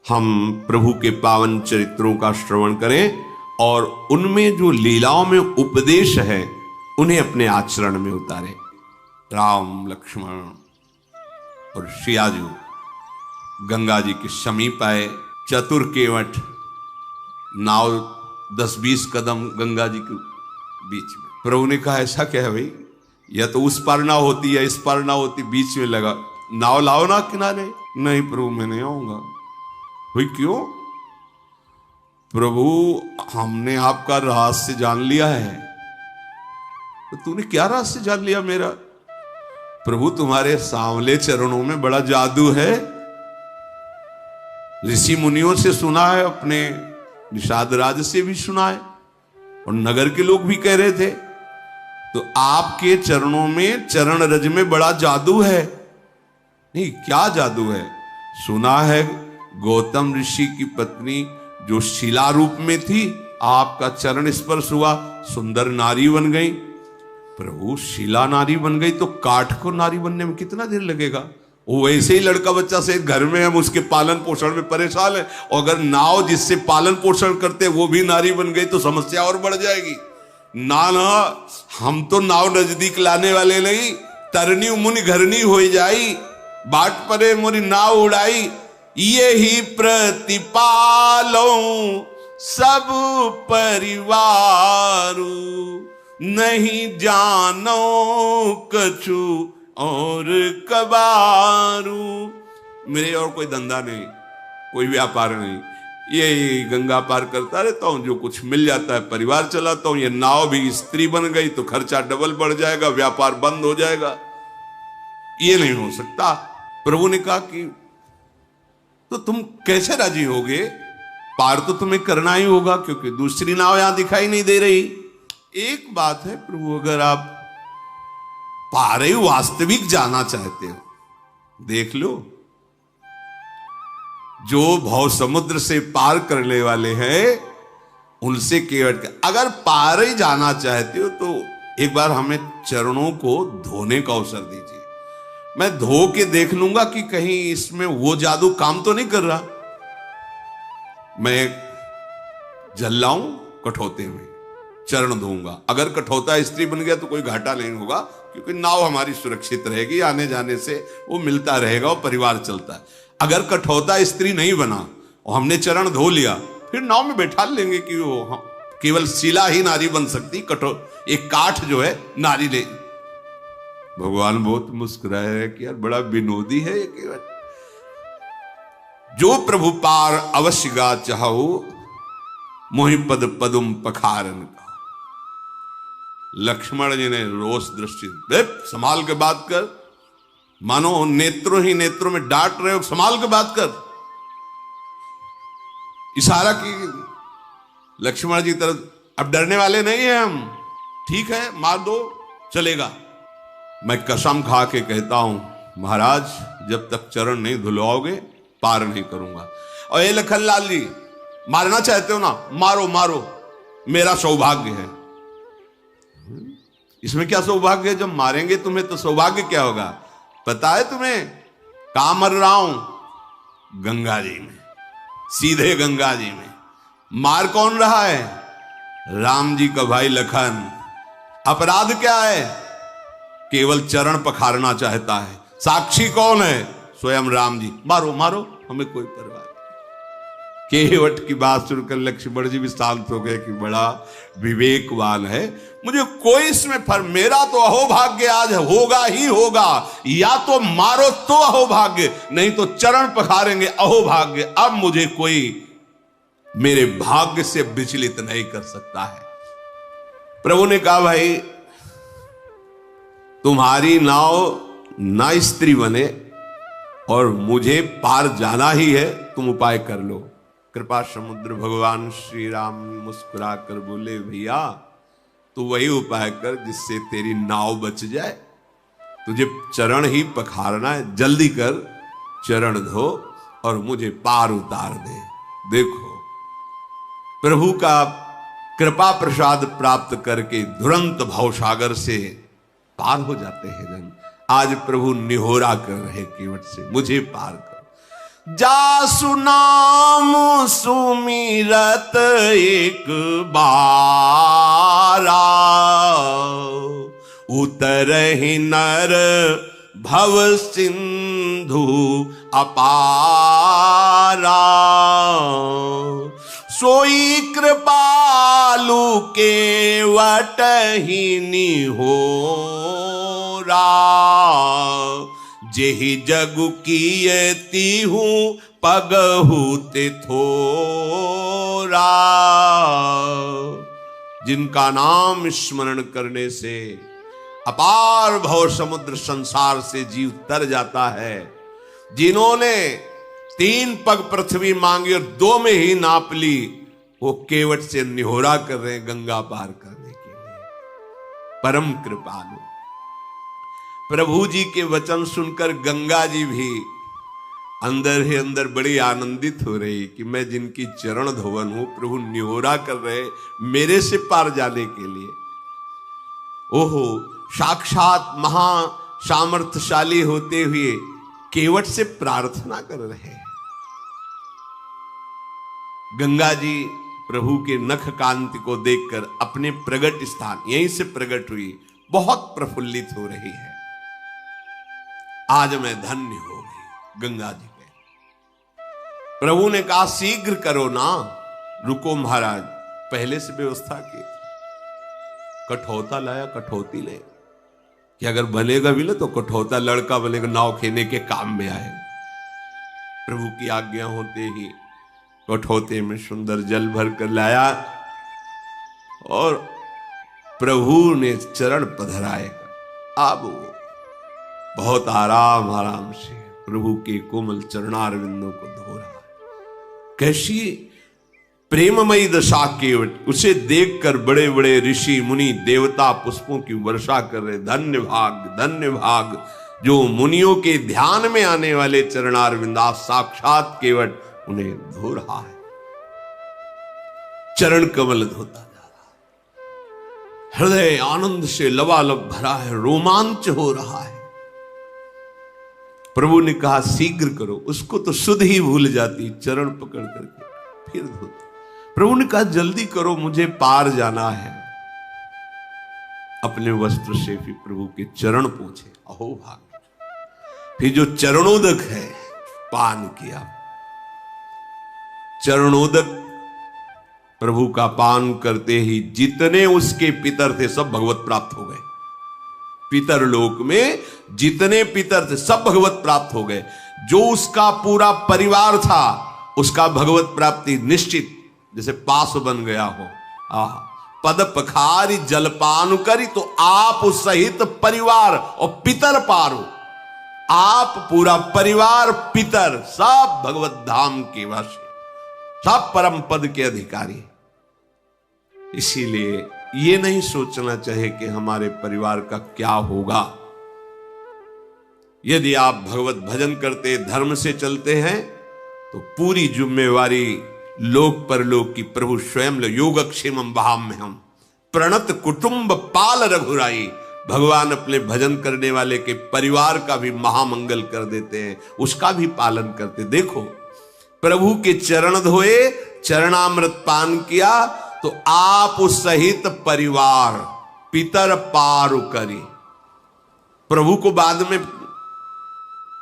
हम प्रभु के पावन चरित्रों का श्रवण करें और उनमें जो लीलाओं में उपदेश है उन्हें अपने आचरण में उतारें। राम लक्ष्मण और सियाजू गंगा जी के समीप आए। चतुर केवट नाव 10-20 कदम गंगा जी के बीच में। प्रभु ने कहा ऐसा क्या है भाई, यह तो उस पार नाव होती है इस पार नाव होती, बीच में लगा, नाव लाओ ना किनारे। नहीं प्रभु मैं नहीं आऊंगा। भाई क्यों? प्रभु हमने आपका रहस्य जान लिया है। तो तूने क्या रहस्य जान लिया मेरा? प्रभु तुम्हारे सांवले चरणों में बड़ा जादू है। ऋषि मुनियों से सुना है, अपने निषाद राज से भी सुना है और नगर के लोग भी कह रहे थे। तो आपके चरणों में, चरण रज में बड़ा जादू है। नहीं क्या जादू है? सुना है गौतम ऋषि की पत्नी जो शिला रूप में थी, आपका चरण स्पर्श हुआ, सुंदर नारी बन गई। प्रभु शिला नारी बन गई तो काठ को नारी बनने में कितना देर लगेगा? वो वैसे ही लड़का बच्चा से घर में हम उसके पालन पोषण में परेशान है, और अगर नाव जिससे पालन पोषण करते वो भी नारी बन गई तो समस्या और बढ़ जाएगी। ना ना, हम तो नाव नजदीक लाने वाले नहीं, तरनी मुनि घरनी हो जाई, बाट परे मोरी नाव उड़ाई, ये ही प्रतिपालो सब परिवारू, नहीं जानो कछु और कबारू। मेरे और कोई धंधा नहीं, कोई व्यापार नहीं, ये गंगा पार करता रहता हूं, जो कुछ मिल जाता है परिवार चलाता हूं। ये नाव भी स्त्री बन गई तो खर्चा डबल बढ़ जाएगा, व्यापार बंद हो जाएगा, ये नहीं हो सकता। प्रभु ने कहा कि तो तुम कैसे राजी होगे? पार तो तुम्हें करना ही होगा, क्योंकि दूसरी नाव यहां दिखाई नहीं दे रही। एक बात है प्रभु, अगर आप पार वास्तविक जाना चाहते हो, देख लो, जो भव समुद्र से पार करने वाले हैं उनसे केवट, अगर पार ही जाना चाहते हो तो एक बार हमें चरणों को धोने का अवसर दीजिए। मैं धो के देख लूंगा कि कहीं इसमें वो जादू काम तो नहीं कर रहा। मैं जल लाऊं कठौते में, चरण धोऊंगा। अगर कठौता स्त्री बन गया तो कोई घाटा नहीं होगा, क्योंकि नाव हमारी सुरक्षित रहेगी, आने जाने से वो मिलता रहेगा और परिवार चलता है। अगर कठौता स्त्री नहीं बना और हमने चरण धो लिया, फिर नाव में बैठा लेंगे कि वो केवल शिला ही नारी बन सकती, एक काठ जो है नारी ले। भगवान बहुत मुस्कुराए रहे कि यार बड़ा विनोदी है ये केवल। जो प्रभु पार अवश्य गा चाहो, मोहि पद पदुम पखारन का। लक्ष्मण जी ने रोष दृष्टि, संभाल के बात कर, मानो नेत्रों ही नेत्रों में डांट रहे हो, संभाल के बात कर। इशारा की लक्ष्मण जी तरफ, अब डरने वाले नहीं है हम, ठीक है मार दो चलेगा। मैं कसम खा के कहता हूं महाराज, जब तक चरण नहीं धुलवाओगे पार नहीं करूंगा। और ये लखनलाल जी, मारना चाहते हो ना, मारो मारो, मेरा सौभाग्य है। इसमें क्या सौभाग्य है? जब मारेंगे तुम्हें तो सौभाग्य क्या होगा पता है तुम्हें? कहां मर रहा हूं? गंगा जी में, सीधे गंगा जी में। मार कौन रहा है? राम जी का भाई लखन। अपराध क्या है? केवल चरण पखारना चाहता है। साक्षी कौन है? स्वयं राम जी। मारो मारो, हमें कोई परवाह नहीं। केवट की बात सुनकर लक्ष्मण जी भी शांत हो गए कि बड़ा विवेकवान है, मुझे कोई इसमें मेरा तो अहोभाग्य आज होगा ही होगा, या तो मारो तो अहोभाग्य, नहीं तो चरण पखारेंगे अहोभाग्य। अब मुझे कोई मेरे भाग्य से विचलित नहीं कर सकता है। प्रभु ने कहा भाई तुम्हारी नाव ना स्त्री बने और मुझे पार जाना ही है, तुम उपाय कर लो। कृपा समुद्र भगवान श्री राम मुस्कुरा कर बोले भैया तू वही उपाय कर जिससे तेरी नाव बच जाए। तुझे चरण ही पखारना है, जल्दी कर, चरण धो और मुझे पार उतार दे। देखो प्रभु का कृपा प्रसाद प्राप्त करके तुरंत भवसागर से पार हो जाते हैं जन। आज प्रभु निहोरा कर रहे केवट से, मुझे पार कर। जासु नाम सुमिरत एक बारा, उतरहि नर भव सिंधु अपारा। सोई कृपालु केवट ही निहोरा, जेहि जगु कीयति हूँ पगहु तिथोरा। जिनका नाम स्मरण करने से अपार भव समुद्र संसार से जीव तर जाता है, जिन्होंने 3 पग पृथ्वी मांगी और 2 में ही नाप ली, वो केवट से निहोरा कर रहे हैं गंगा पार करने के लिए। परम कृपालु प्रभु जी के वचन सुनकर गंगा जी भी अंदर ही अंदर बड़ी आनंदित हो रही कि मैं जिनकी चरण धोवन हूं, प्रभु निहोरा कर रहे मेरे से पार जाने के लिए। ओहो, साक्षात महा सामर्थ्यशाली होते हुए केवट से प्रार्थना कर रहे हैं। गंगा जी प्रभु के नख कांति को देखकर अपने प्रगट स्थान, यहीं से प्रकट हुई, बहुत प्रफुल्लित हो रही है। आज मैं धन्य हो गई गंगा जी के। प्रभु ने कहा शीघ्र करो ना, रुको महाराज, पहले से व्यवस्था की। कठौता लाया, कठौती ले कि अगर बनेगा भी ना तो कठौता लड़का बनेगा, नाव खेने के काम में आए। प्रभु की आज्ञा होते ही कठौते में सुंदर जल भर कर लाया और प्रभु ने चरण पधराए। अब वो बहुत आराम आराम से प्रभु के कोमल चरणारविंदों को धो रहा है। कैसी प्रेममयी दशा केवट, उसे देखकर बड़े बड़े ऋषि मुनि देवता पुष्पों की वर्षा कर रहे। धन्य भाग जो मुनियों के ध्यान में आने वाले चरणारविंदा, साक्षात केवट उन्हें धो रहा है, चरण कमल धोता जा रहा है। हृदय आनंद से लबालब भरा है, रोमांच हो रहा है। प्रभु ने कहा शीघ्र करो, उसको तो सुध ही भूल जाती, चरण पकड़ करके फिर धोती। प्रभु ने कहा जल्दी करो, मुझे पार जाना है। अपने वस्त्र से भी प्रभु के चरण पूछे। अहो भाग, फिर जो चरणोदक है पान किया। चरणोदक प्रभु का पान करते ही जितने उसके पितर थे सब भगवत प्राप्त हो गए। पितर लोक में जितने पितर थे सब भगवत प्राप्त हो गए। जो उसका पूरा परिवार था उसका भगवत प्राप्ति निश्चित, जैसे पास बन गया हो। पद पखारी जलपान करी, तो आप उस सहित परिवार और पितर पारो। आप पूरा परिवार पितर सब भगवत धाम के वासी, सब परम पद के अधिकारी। इसीलिए ये नहीं सोचना चाहिए कि हमारे परिवार का क्या होगा। यदि आप भगवत भजन करते, धर्म से चलते हैं, तो पूरी जिम्मेवारी लोक परलोक की प्रभु स्वयं लो। योगक्षेमम वहाम में हम प्रणत कुटुंब पाल रघुराई। भगवान अपने भजन करने वाले के परिवार का भी महामंगल कर देते हैं, उसका भी पालन करते। देखो, प्रभु के चरण धोए, चरणामृत पान किया, तो आप उस सहित परिवार पितर पार करी। प्रभु को बाद में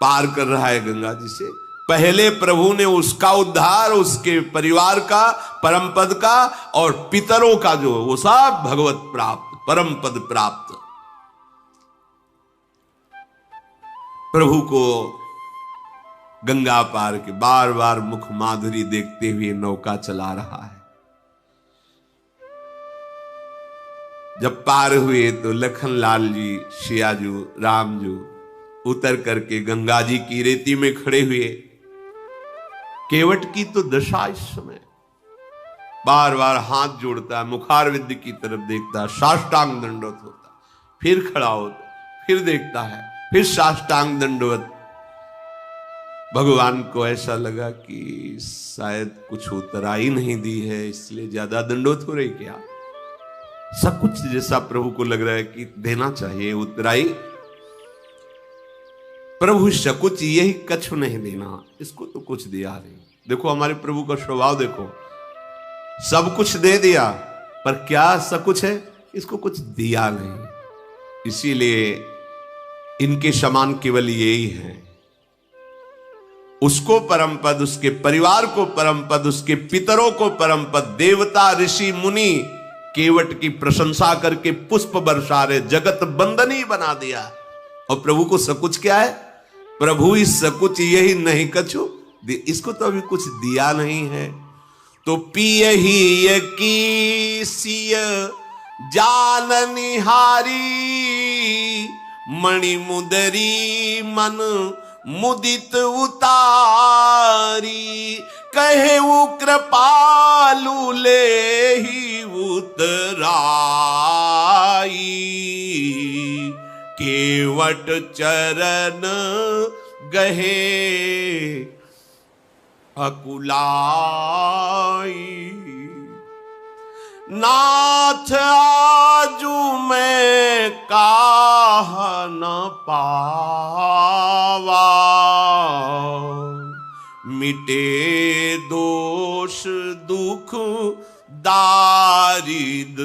पार कर रहा है गंगा जी से। पहले प्रभु ने उसका उद्धार, उसके परिवार का, परम पद का, और पितरों का जो वो सब भगवत प्राप्त, परम पद प्राप्त। प्रभु को गंगा पार के बार बार मुख माधुरी देखते हुए नौका चला रहा है। जब पार हुए तो लखन लाल जी, सियाजू, रामजू उतर करके गंगा जी की रेती में खड़े हुए। केवट की तो दशा इस समय, बार बार हाथ जोड़ता है, मुखारविंद की तरफ देखता है, साष्टांग दंडवत होता, फिर खड़ा होता, फिर देखता है, फिर साष्टांग दंडवत। भगवान को ऐसा लगा कि शायद कुछ उतराई नहीं दी है, इसलिए ज्यादा दंडवत हो रही क्या। सब कुछ जैसा प्रभु को लग रहा है कि देना चाहिए, उतराई। प्रभु सकुच यही कछु नहीं देना, इसको तो कुछ दिया नहीं। देखो हमारे प्रभु का स्वभाव देखो, सब कुछ दे दिया पर क्या सकुच है, इसको कुछ दिया नहीं। इसीलिए इनके समान केवल यही है, उसको परम पद, उसके परिवार को परम पद, उसके पितरों को परम पद, देवता ऋषि मुनि केवट की प्रशंसा करके पुष्प बरसा रहे, जगत बंदनी बना दिया। और प्रभु को सकुच क्या है? प्रभु इस सकुच यही नहीं कछु, इसको तो अभी कुछ दिया नहीं है। तो पियहि की सिय जान निहारी, मणि मुदरी मन मुदित उतारी, कहे वो कृपालु ले ही उतराई, केवट चरण गहे अकुलाई। नाथ आजू मैं काह न पावा, मिटे दोष दुख दारिद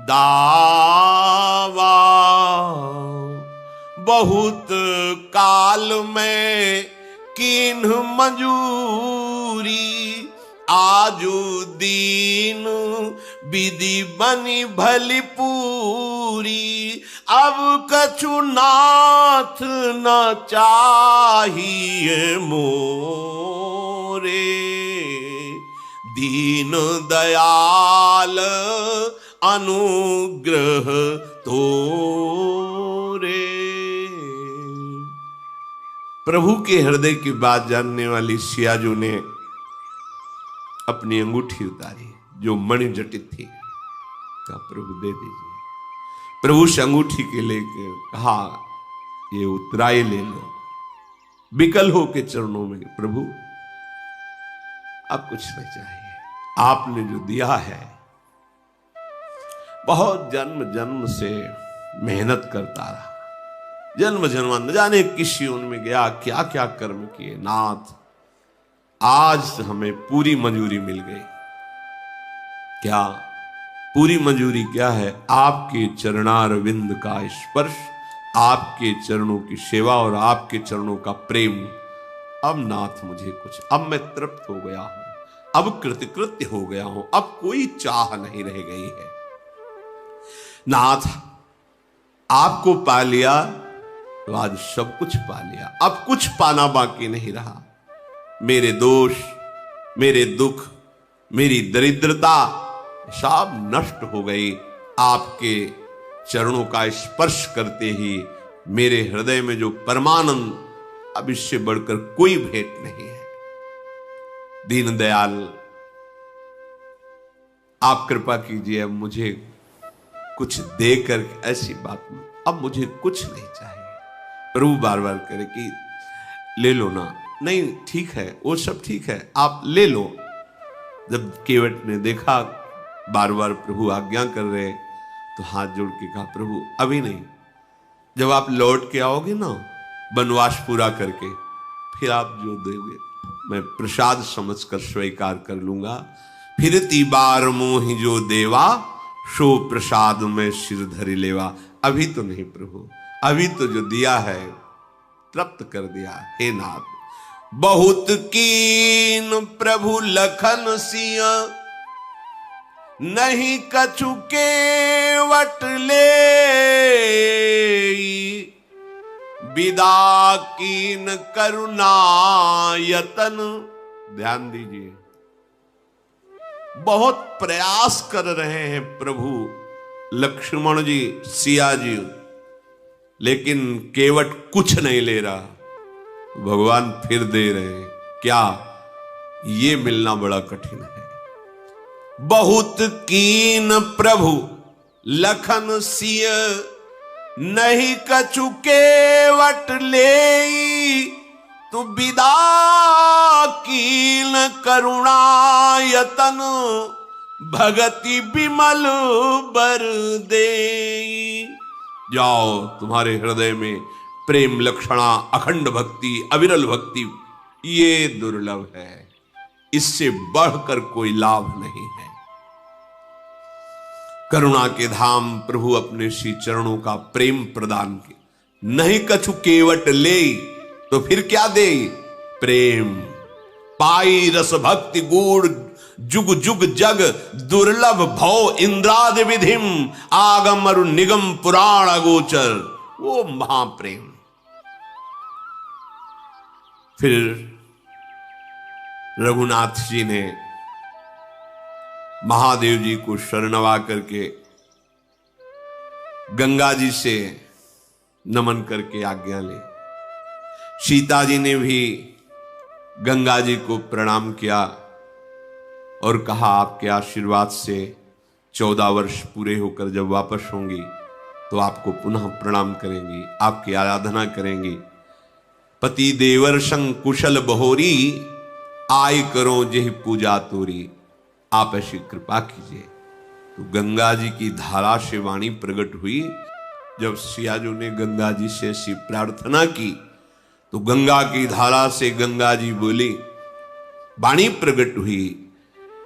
दावा, बहुत काल में किन्ह मंजूरी, आजू दीन विधि बनी भली पूरी, अब कछु नाथ न चाहिए मोरे, दीन दयाल अनुग्रह तोरे। प्रभु के हृदय की बात जानने वाली सियाजू ने अपनी अंगूठी उतारी जो मणि जटित थी, कहा प्रभु दे दीजिए। प्रभु से अंगूठी के लेकर कहा ये उतराई ले लो, बिकल हो के चरणों में, प्रभु अब कुछ नहीं चाहिए, आपने जो दिया है, बहुत जन्म जन्म से मेहनत करता रहा, जन्म जन्म न जाने किस योनि में गया, क्या क्या कर्म किए, नाथ आज हमें पूरी मंजूरी मिल गई। क्या पूरी मंजूरी क्या है? आपके चरणारविंद का स्पर्श, आपके चरणों की सेवा और आपके चरणों का प्रेम। अब नाथ मुझे कुछ, अब मैं तृप्त हो गया हूं, अब कृतकृत्य हो गया हूं, अब कोई चाह नहीं रह गई है। नाथ आपको पा लिया तो आज सब कुछ पा लिया, अब कुछ पाना बाकी नहीं रहा। मेरे दोष, मेरे दुख, मेरी दरिद्रता सब नष्ट हो गई। आपके चरणों का स्पर्श करते ही मेरे हृदय में जो परमानंद, अब इससे बढ़कर कोई भेंट नहीं है। दीनदयाल आप कृपा कीजिए, अब मुझे कुछ देकर, ऐसी बात में अब मुझे कुछ नहीं चाहिए। प्रभु बार बार करे कि ले लो ना, नहीं ठीक है, वो सब ठीक है, आप ले लो। जब केवट ने देखा बार बार प्रभु आज्ञा कर रहे, तो हाथ जोड़ के कहा प्रभु अभी नहीं, जब आप लौट के आओगे ना वनवास पूरा करके, फिर आप जो दोगे मैं प्रसाद समझकर स्वीकार कर लूंगा। फिर ती बार मोहि जो देवा, सो प्रसाद में सिर धरि लेवा। अभी तो नहीं प्रभु, अभी तो जो दिया है तृप्त कर दिया। हे नाथ बहुत कीन प्रभु लखन सिंह, नहीं कछु केवट ले, विदा कीन करुणा यतन। ध्यान दीजिए, बहुत प्रयास कर रहे हैं प्रभु लक्ष्मण जी, सिया जी, लेकिन केवट कुछ नहीं ले रहा। भगवान फिर दे रहे हैं, क्या ये मिलना बड़ा कठिन है। बहुत कीन प्रभु लखन सिय, नहीं कछु केवट ले, तू विदा कीन करुणा यतन, भगति विमल बर दे। जाओ, तुम्हारे हृदय में प्रेम लक्षणा, अखंड भक्ति, अविरल भक्ति, ये दुर्लभ है। इससे बढ़कर कोई लाभ नहीं है। करुणा के धाम प्रभु अपने श्री चरणों का प्रेम प्रदान किया। नहीं कछु केवट ले, तो फिर क्या दे? प्रेम। पाई रस भक्ति गूढ़, जुग जुग जग दुर्लभ भव इंद्रादि विधिम, आगम अरु निगम पुराण अगोचर, वो महाप्रेम। फिर रघुनाथ जी ने महादेव जी को शरणवा करके गंगा जी से नमन करके आज्ञा ली। सीता जी ने भी गंगा जी को प्रणाम किया और कहा, आपके आशीर्वाद से 14 वर्ष पूरे होकर जब वापस होंगी तो आपको पुनः प्रणाम करेंगी, आपकी आराधना करेंगी। पति देवर संग कुशल बहोरी, आय करो जेहि पूजा तोरी, आप ऐसी कृपा कीजिए। तो गंगा जी की धारा से वाणी प्रकट हुई। जब सियाजू ने गंगा जी से ऐसी प्रार्थना की तो गंगा की धारा से गंगा जी बोली, वाणी प्रकट हुई,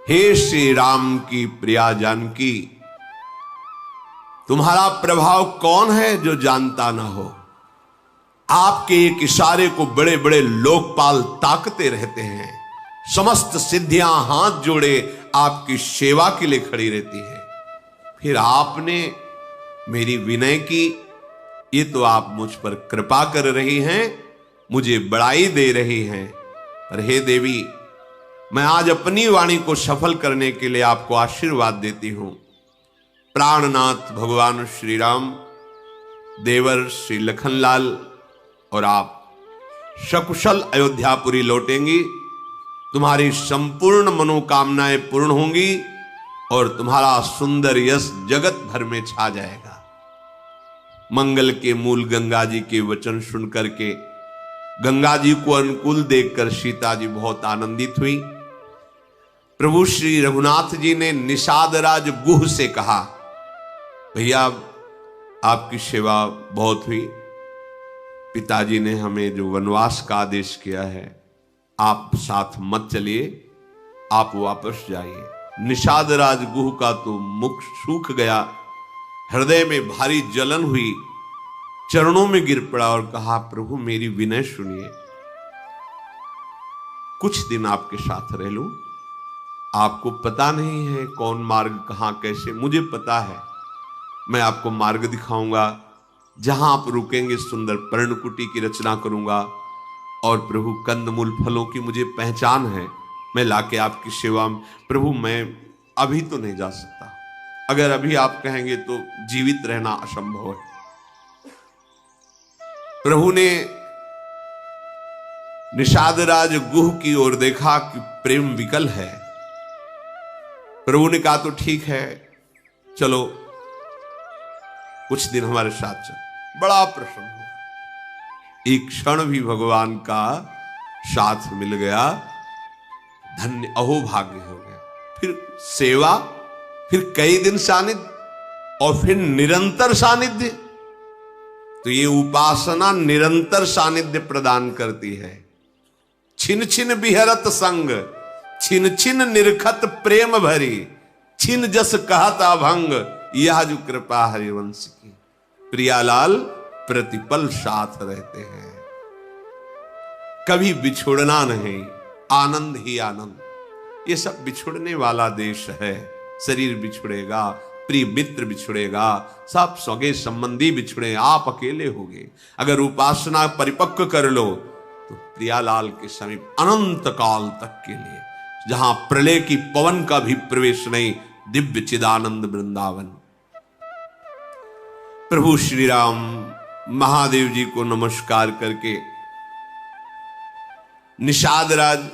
हे श्री राम की प्रिया जानकी, तुम्हारा प्रभाव कौन है जो जानता ना हो। आपके एक इशारे को बड़े बड़े लोकपाल ताकते रहते हैं। समस्त सिद्धियां हाथ जोड़े आपकी सेवा के लिए खड़ी रहती है। फिर आपने मेरी विनय की, ये तो आप मुझ पर कृपा कर रही हैं, मुझे बड़ाई दे रही हैं। पर हे देवी, मैं आज अपनी वाणी को सफल करने के लिए आपको आशीर्वाद देती हूं। प्राणनाथ भगवान श्री राम, देवर श्री लखनलाल और आप सकुशल अयोध्यापुरी लौटेंगी। तुम्हारी संपूर्ण मनोकामनाएं पूर्ण होंगी और तुम्हारा सुंदर यश जगत भर में छा जाएगा। मंगल के मूल गंगा जी के वचन सुनकर के गंगा जी को अनुकूल देखकर सीता जी बहुत आनंदित हुई। प्रभु श्री रघुनाथ जी ने निषादराज गुह से कहा, भैया आपकी सेवा बहुत हुई, पिताजी ने हमें जो वनवास का आदेश किया है, आप साथ मत चलिए, आप वापस जाइए। निषादराज गुह का तो मुख सूख गया, हृदय में भारी जलन हुई, चरणों में गिर पड़ा और कहा, प्रभु मेरी विनय सुनिए, कुछ दिन आपके साथ रह लूं। आपको पता नहीं है कौन मार्ग कहां कैसे, मुझे पता है। मैं आपको मार्ग दिखाऊंगा, जहां आप रुकेंगे सुंदर पर्णकुटी की रचना करूंगा। और प्रभु कंदमूल फलों की मुझे पहचान है, मैं लाके आपकी सेवा में। प्रभु मैं अभी तो नहीं जा सकता, अगर अभी आप कहेंगे तो जीवित रहना असंभव है। प्रभु ने निषादराज गुह की ओर देखा कि प्रेम विकल है। प्रभु ने कहा, तो ठीक है, चलो कुछ दिन हमारे साथ चलो। बड़ा प्रसन्न हुआ, एक क्षण भी भगवान का साथ मिल गया, धन्य अहोभाग्य हो गया। फिर सेवा, फिर कई दिन सानिध्य और फिर निरंतर सानिध्य। तो ये उपासना निरंतर सानिध्य प्रदान करती है। छिन छिन बिहरत संग, छिन छिन निरखत प्रेम भरी, छिन जस कहत अभंग, यह जो कृपा हरिवंश की। प्रियालाल प्रतिपल साथ रहते हैं, कभी बिछुड़ना नहीं, आनंद ही आनंद। ये सब बिछुड़ने वाला देश है। शरीर बिछुड़ेगा, प्रिय मित्र बिछुड़ेगा, सब सगे संबंधी बिछुड़े, आप अकेले होगे। अगर उपासना परिपक्व कर लो तो प्रियालाल के समीप अनंत काल तक के लिए, जहां प्रलय की पवन का भी प्रवेश नहीं, दिव्य चिदानंद वृंदावन। प्रभु श्री राम महादेव जी को नमस्कार करके निषादराज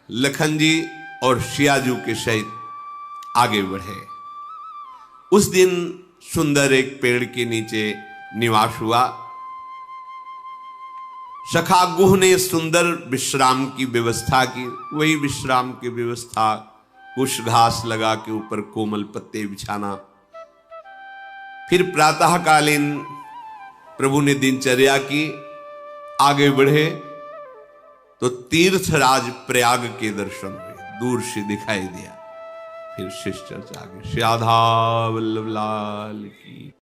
लखन जी और सियाजू के सहित आगे बढ़े। उस दिन सुंदर एक पेड़ के नीचे निवास हुआ। सखा गुह ने सुंदर विश्राम की व्यवस्था की। वही विश्राम की व्यवस्था, कुछ घास लगा के ऊपर कोमल पत्ते बिछाना। फिर प्रातःकालीन प्रभु ने दिनचर्या की। आगे बढ़े तो तीर्थराज प्रयाग के दर्शन हुए, दूर से दिखाई दिया। फिर शिष्टाचार आगे। श्री राधा वल्लभ लाल की।